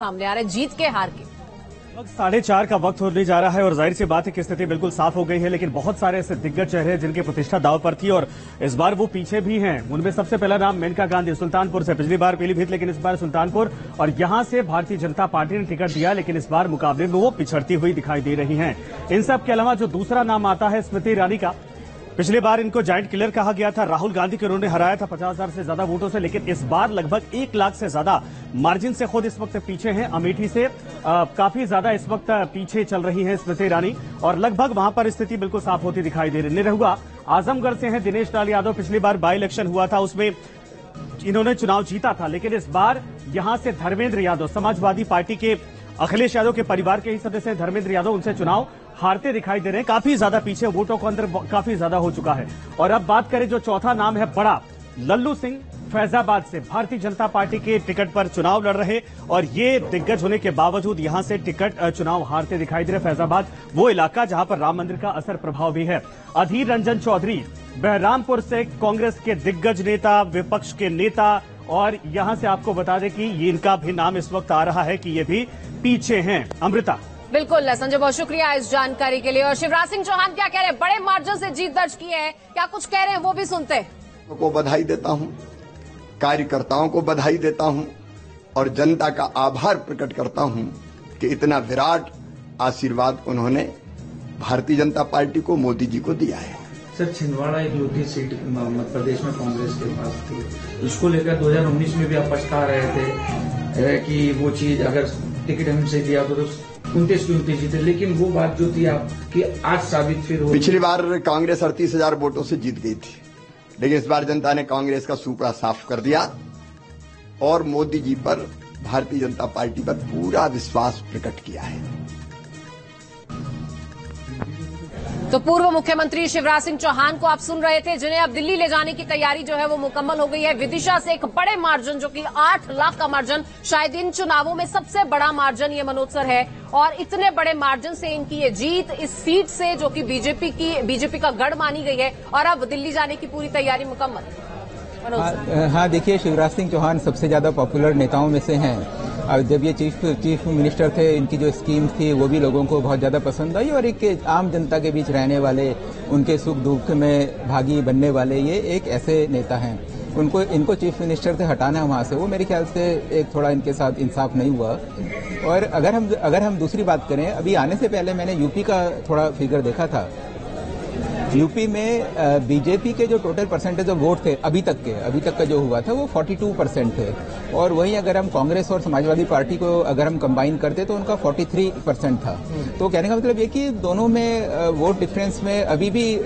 सामने आ रहे जीत के हार के। 4:30 का वक्त होने जा रहा है और जाहिर सी बात है कि स्थिति बिल्कुल साफ हो गई है, लेकिन बहुत सारे ऐसे दिग्गज चेहरे हैं जिनकी प्रतिष्ठा दांव पर थी और इस बार वो पीछे भी हैं। उनमें सबसे पहला नाम मेनका गांधी सुल्तानपुर से, पिछली बार पीलीभीत लेकिन इस बार सुल्तानपुर, और यहां से भारतीय जनता पार्टी ने टिकट दिया, लेकिन इस बार मुकाबले में वो पिछड़ती हुई दिखाई दे रही हैं। इन सब के अलावा जो दूसरा नाम आता है स्मृति ईरानी का, पिछली बार इनको जायंट किलर कहा गया था। राहुल गांधी को उन्होंने हराया था 50,000 से ज्यादा वोटों से, लेकिन इस बार लगभग 1 लाख से ज्यादा मार्जिन से खुद इस वक्त पीछे हैं। अमेठी से काफी ज्यादा इस वक्त पीछे चल रही है स्मृति ईरानी और लगभग वहां पर स्थिति बिल्कुल साफ होती दिखाई दे रही। निरहुआ आजमगढ़ से हैं दिनेश लाल यादव, पिछली बार बाई इलेक्शन हुआ था, उसमें इन्होंने चुनाव जीता था, लेकिन इस बार यहां से धर्मेंद्र यादव, समाजवादी पार्टी के अखिलेश यादव के परिवार के ही सदस्य धर्मेंद्र यादव, उनसे चुनाव हारते दिखाई दे रहे हैं। काफी ज्यादा पीछे, वोटों को अंदर काफी ज्यादा हो चुका है। और अब बात करें जो चौथा नाम है बड़ा, लल्लू सिंह फैजाबाद से भारतीय जनता पार्टी के टिकट पर चुनाव लड़ रहे और ये दिग्गज होने के बावजूद यहां से टिकट चुनाव हारते दिखाई दे रहे। फैजाबाद वो इलाका जहां पर राम मंदिर का असर प्रभाव भी है। अधीर रंजन चौधरी बहरामपुर से कांग्रेस के दिग्गज नेता, विपक्ष के नेता, और यहां से आपको बता दें कि ये इनका भी नाम इस वक्त आ रहा है कि ये भी पीछे हैं। अमृता। बिल्कुल संजय, बहुत शुक्रिया इस जानकारी के लिए। और शिवराज सिंह चौहान क्या कह रहे हैं? बड़े मार्जिन से जीत दर्ज की है, क्या कुछ कह रहे हैं वो भी सुनते हैं। को बधाई देता हूं, कार्यकर्ताओं को बधाई देता हूं और जनता का आभार प्रकट करता हूं कि इतना विराट आशीर्वाद उन्होंने भारतीय जनता पार्टी को, मोदी जी को दिया है। सर, छिंदवाड़ा एक लूटी सीट मध्य प्रदेश में कांग्रेस के पास थी, उसको लेकर 2019 में भी आप पछता रहे थे कि वो चीज अगर टिकट हमसे दिया तो 29 जीते, लेकिन वो बात जो थी आपकी आज साबित फिर हो। पिछली बार कांग्रेस 38,000 वोटों से जीत गई थी, लेकिन इस बार जनता ने कांग्रेस का सुपड़ा साफ कर दिया और मोदी जी पर, भारतीय जनता पार्टी पर पूरा विश्वास प्रकट किया है। तो पूर्व मुख्यमंत्री शिवराज सिंह चौहान को आप सुन रहे थे, जिन्हें अब दिल्ली ले जाने की तैयारी जो है वो मुकम्मल हो गई है। विदिशा से एक बड़े मार्जिन, जो कि 8 लाख का मार्जिन, शायद इन चुनावों में सबसे बड़ा मार्जिन ये मनोज सर है, और इतने बड़े मार्जिन से इनकी ये जीत इस सीट से, जो कि बीजेपी का गढ़ मानी गई है, और अब दिल्ली जाने की पूरी तैयारी मुकम्मल। हाँ, देखिए, शिवराज सिंह चौहान सबसे ज्यादा पॉपुलर नेताओं में से हैं। और जब ये चीफ मिनिस्टर थे, इनकी जो स्कीम थी वो भी लोगों को बहुत ज्यादा पसंद आई, और एक आम जनता के बीच रहने वाले, उनके सुख दुख में भागी बनने वाले ये एक ऐसे नेता हैं। इनको चीफ मिनिस्टर से हटाना वहां से, वो मेरे ख्याल से एक थोड़ा इनके साथ इंसाफ नहीं हुआ। और अगर हम दूसरी बात करें, अभी आने से पहले मैंने यूपी का थोड़ा फिगर देखा था। यूपी में बीजेपी के जो टोटल परसेंटेज ऑफ वोट थे अभी तक का जो हुआ था वो 42% थे, और वहीं अगर हम कांग्रेस और समाजवादी पार्टी को अगर हम कंबाइन करते तो उनका 43% था। तो कहने का मतलब ये कि दोनों में वोट डिफरेंस में अभी भी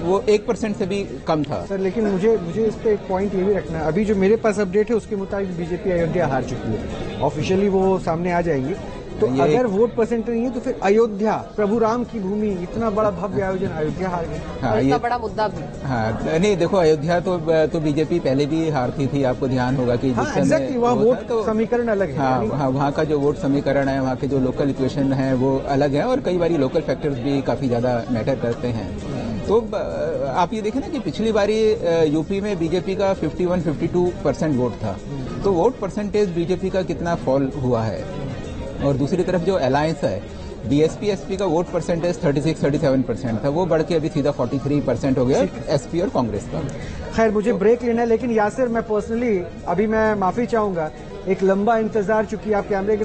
वो 1% से भी कम था। सर, लेकिन मुझे इस पे एक पॉइंट ये भी रखना है। अभी जो मेरे पास अपडेट है उसके मुताबिक बीजेपी अयोध्या हार चुकी है, ऑफिशियली वो सामने आ जाएंगी। तो अगर वोट परसेंट नहीं है तो फिर अयोध्या, प्रभु राम की भूमि, इतना बड़ा भव्य आयोजन, अयोध्या हार गई। हाँ, ये बड़ा मुद्दा भी। हाँ, नहीं, देखो, अयोध्या तो बीजेपी पहले भी हारती थी, आपको ध्यान होगा कि हाँ, एग्जैक्टली, वहाँ वोट समीकरण अलग है। हाँ, वहाँ का जो वोट समीकरण है, वहाँ के जो लोकल इक्वेशन है वो अलग है, और कई बार लोकल फैक्टर्स भी काफी ज्यादा मैटर करते हैं। तो आप ये देखें ना कि पिछली बारी यूपी में बीजेपी का 51-52% वोट था, तो वोट परसेंटेज बीजेपी का कितना फॉल हुआ है। और दूसरी तरफ जो अलायंस है, बीएसपी एसपी का वोट परसेंटेज 36-37% था, वो बढ़ के अभी सीधा 43% हो गया एसपी और कांग्रेस का। खैर, मुझे ब्रेक लेना है, लेकिन यासिर, मैं पर्सनली अभी मैं माफी चाहूंगा, एक लंबा इंतजार, चूंकि आप कैमरे के